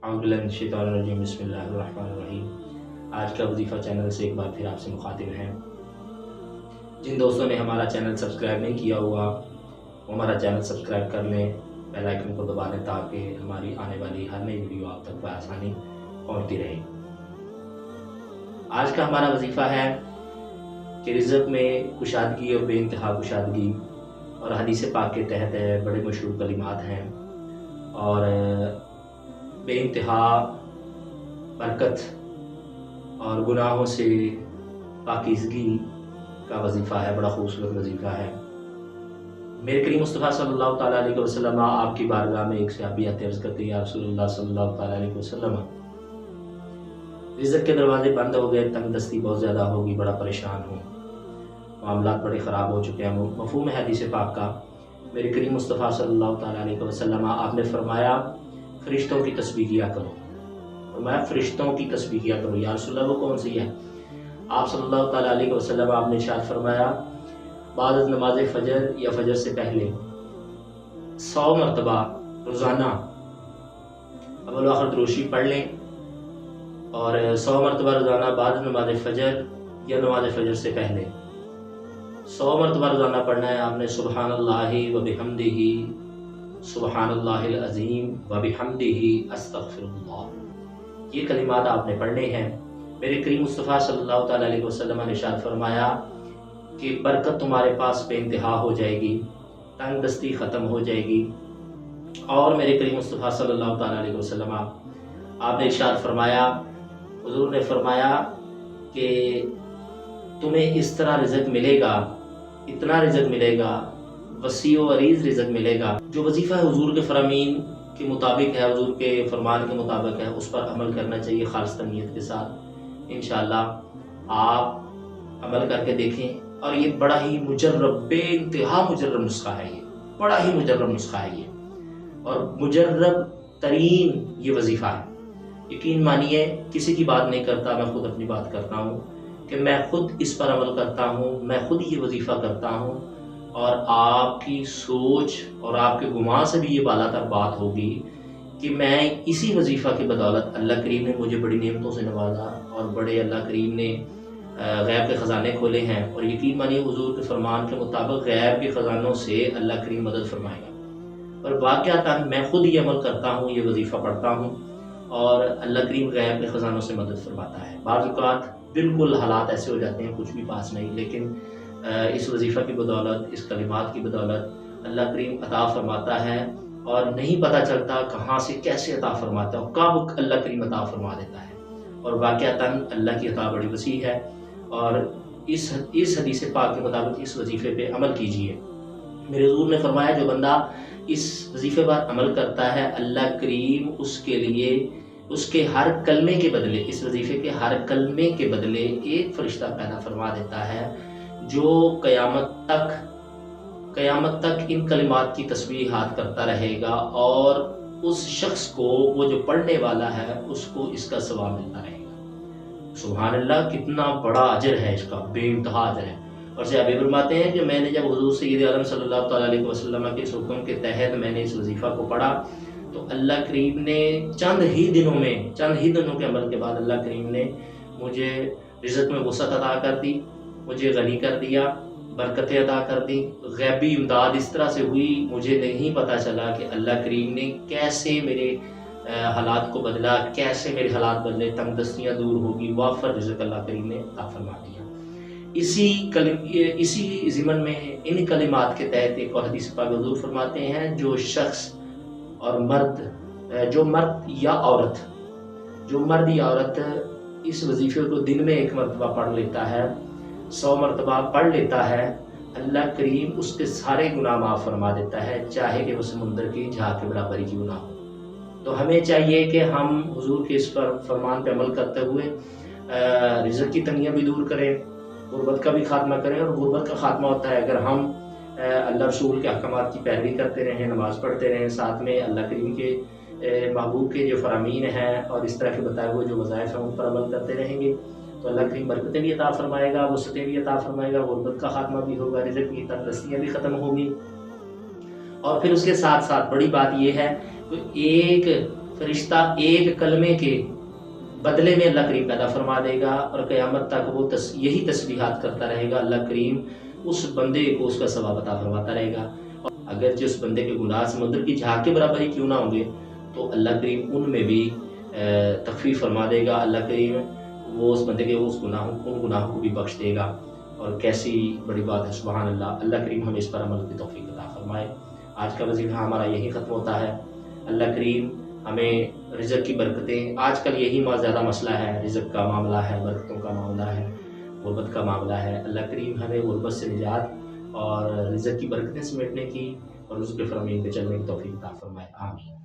اعوذ باللہ من الشیطان الرجیم، بسم اللہ الرحمن الرحیم۔ آج کا وظیفہ چینل سے ایک بار پھر آپ سے مخاطب ہیں۔ جن دوستوں نے ہمارا چینل سبسکرائب نہیں کیا ہوا وہ ہمارا چینل سبسکرائب کر لیں، بیل آئیکن کو دبا دیں تاکہ ہماری آنے والی ہر نئی ویڈیو آپ تک بآسانی پہنچتی رہے۔ آج کا ہمارا وظیفہ ہے کہ رزق میں کشادگی اور بے انتہا کشادگی، اور حدیث پاک کے تحت بڑے مشہور کلمات ہیں، اور بے انتہا برکت اور گناہوں سے پاکیزگی کا وظیفہ ہے۔ بڑا خوبصورت وظیفہ ہے۔ میرے کریم مصطفیٰ صلی اللہ تعالیٰ علیہ وسلم آپ کی بارگاہ میں ایک صحابی عرض کرتے ہیں، یا رسول اللہ صلی اللہ تعالیٰ علیہ وسلم، رزق کے دروازے بند ہو گئے، تنگ دستی بہت زیادہ ہوگی، بڑا پریشان ہوں، معاملات بڑے خراب ہو چکے ہیں۔ مفہوم ہے حدیث پاک کا۔ میرے کریم مصطفیٰ صلی اللہ تعالیٰ علیہ وسلم آپ نے فرمایا فرشتوں کی تسبیح کیا کرو، فرمایا فرشتوں کی تسبیح کیا کرو۔ یا رسول اللہ وہ کون سی ہے؟ آپ صلی اللہ تعالیٰ علیہ وسلم آپ نے ارشاد فرمایا بعد از نماز فجر یا فجر سے پہلے 100 مرتبہ روزانہ اول و آخر دروشی پڑھ لیں، اور 100 مرتبہ روزانہ بعد نماز فجر یا نماز فجر سے پہلے 100 مرتبہ روزانہ پڑھنا ہے آپ نے۔ سبحان اللہ و بحمدہ، سبحان اللہ العظیم و بحمدہ، استغفر اللہ، یہ کلمات آپ نے پڑھنے ہیں۔ میرے کریم مصطفیٰ صلی اللہ تعالیٰ علیہ وسلم نے ارشاد فرمایا کہ برکت تمہارے پاس بے انتہا ہو جائے گی، تنگ دستی ختم ہو جائے گی۔ اور میرے کریم مصطفیٰ صلی اللہ تعالیٰ علیہ وسلم آپ نے ارشاد فرمایا، حضور نے فرمایا کہ تمہیں اس طرح رزق ملے گا، اتنا رزق ملے گا، وسیع و عریض رزق ملے گا۔ جو وظیفہ حضور کے فرامین کے مطابق ہے، حضور کے فرمان کے مطابق ہے، اس پر عمل کرنا چاہیے خالص نیت کے ساتھ۔ انشاءاللہ آپ عمل کر کے دیکھیں، اور یہ بڑا ہی مجرب، بے انتہا مجرب نسخہ ہے، یہ بڑا ہی مجرب نسخہ ہے یہ، اور مجرب ترین یہ وظیفہ ہے۔ یقین مانیے کسی کی بات نہیں کرتا، میں خود اپنی بات کرتا ہوں کہ میں خود اس پر عمل کرتا ہوں، میں خود یہ وظیفہ کرتا ہوں، اور آپ کی سوچ اور آپ کے گمان سے بھی یہ بالا تر بات ہوگی کہ میں اسی وظیفہ کی بدولت اللہ کریم نے مجھے بڑی نعمتوں سے نوازا، اور بڑے اللہ کریم نے غیب کے خزانے کھولے ہیں، اور یقین مانیے حضور کے فرمان کے مطابق غیب کے خزانوں سے اللہ کریم مدد فرمائے گا۔ اور واقعتاً میں خود یہ عمل کرتا ہوں، یہ وظیفہ پڑھتا ہوں، اور اللہ کریم غیب کے خزانوں سے مدد فرماتا ہے۔ بعض اوقات بالکل حالات ایسے ہو جاتے ہیں کچھ بھی پاس نہیں، لیکن اس وظیفہ کی بدولت، اس کلمات کی بدولت اللہ کریم عطا فرماتا ہے، اور نہیں پتہ چلتا کہاں سے کیسے عطا فرماتا ہے، اور کب اللہ کریم عطا فرما دیتا ہے۔ اور واقعتاً اللہ کی عطا بڑی وسیع ہے، اور اس حدیث پاک کے مطابق اس وظیفے پہ عمل کیجئے۔ میرے حضور نے فرمایا جو بندہ اس وظیفے پر عمل کرتا ہے، اللہ کریم اس کے لیے اس کے ہر کلمے کے بدلے، اس وظیفے کے ہر کلمے کے بدلے ایک فرشتہ پیدا فرما دیتا ہے، جو قیامت تک ان کلمات کی تسبیحات کرتا رہے گا، اور اس شخص کو، وہ جو پڑھنے والا ہے، اس کو اس کا ثواب ملتا رہے گا۔ سبحان اللہ، کتنا بڑا اجر ہے اس کا، بے انتہا اجر ہے۔ اور صحابی فرماتے ہیں کہ میں نے جب حضور سید عالم صلی اللہ تعالیٰ علیہ وسلم کے اس حکم کے تحت میں نے اس وظیفہ کو پڑھا، تو اللہ کریم نے چند ہی دنوں کے عمل کے بعد اللہ کریم نے مجھے رزق میں وسعت عطا کر دی، مجھے غنی کر دیا، برکتیں عطا کر دی۔ غیبی امداد اس طرح سے ہوئی، مجھے نہیں پتہ چلا کہ اللہ کریم نے کیسے میرے حالات کو بدلا، کیسے میرے حالات بدلے، تنگ دستیاں دور ہوگی، وافر رزق اللہ کریم نے عطا فرما دیا۔ اسی ضمن میں ان کلمات کے تحت ایک اور حدیث پاک حضور فرماتے ہیں، جو شخص اور جو مرد یا عورت اس وظیفے کو دن میں 1 مرتبہ پڑھ لیتا ہے، 100 مرتبہ پڑھ لیتا ہے، اللہ کریم اس کے سارے گناہ معاف فرما دیتا ہے، چاہے کہ وہ سمندر کی جھاگ کے برابر کی گناہ ہو۔ تو ہمیں چاہیے کہ ہم حضور کے اس پر فرمان پہ عمل کرتے ہوئے رزق کی تنگیاں بھی دور کریں، غربت کا بھی خاتمہ کریں۔ اور غربت کا خاتمہ ہوتا ہے اگر ہم اللہ رسول کے احکامات کی پیروی کرتے رہیں، نماز پڑھتے رہیں، ساتھ میں اللہ کریم کے محبوب کے جو فرامین ہیں اور اس طرح کے بتائے ہوئے جو وظائف ہیں ان پر عمل کرتے رہیں گے، تو اللہ کریم برکتیں بھی عطا فرمائے گا، وسعتیں بھی عطا فرمائے گا، غربت کا خاتمہ بھی ہوگا، رزق کی تنگ دستیاں بھی ختم ہوگی۔ اور پھر اس کے ساتھ ساتھ بڑی بات یہ ہے کہ ایک فرشتہ ایک کلمے کے بدلے میں اللہ کریم پیدا فرما دے گا، اور قیامت تک وہ یہی تسبیحات کرتا رہے گا۔ اللہ کریم اس بندے کو اس کا ثواب عطا فرماتا رہے گا، اور اگرچہ اس بندے کے گناہ سمندر کی جھاگ کے برابر ہی کیوں نہ ہوں گے، تو اللہ کریم ان میں بھی تخفیف فرما دے گا۔ اللہ کریم وہ اس بندے کے ان گناہوں کو بھی بخش دے گا، اور کیسی بڑی بات ہے، سبحان اللہ۔ اللہ کریم ہمیں اس پر عمل کی توفیق عطا فرمائے۔ آج کا وظیفہ ہمارا یہی ختم ہوتا ہے۔ اللہ کریم ہمیں رزق کی برکتیں، آج کل یہی زیادہ مسئلہ ہے، رزق کا معاملہ ہے، برکتوں کا معاملہ ہے، غربت کا معاملہ ہے۔ اللہ کریم ہمیں غربت سے نجات اور رزق کی برکتیں سمیٹنے کی اور رزق فرمین پہ چلنے کی توفیق عطا فرمائے، آمین۔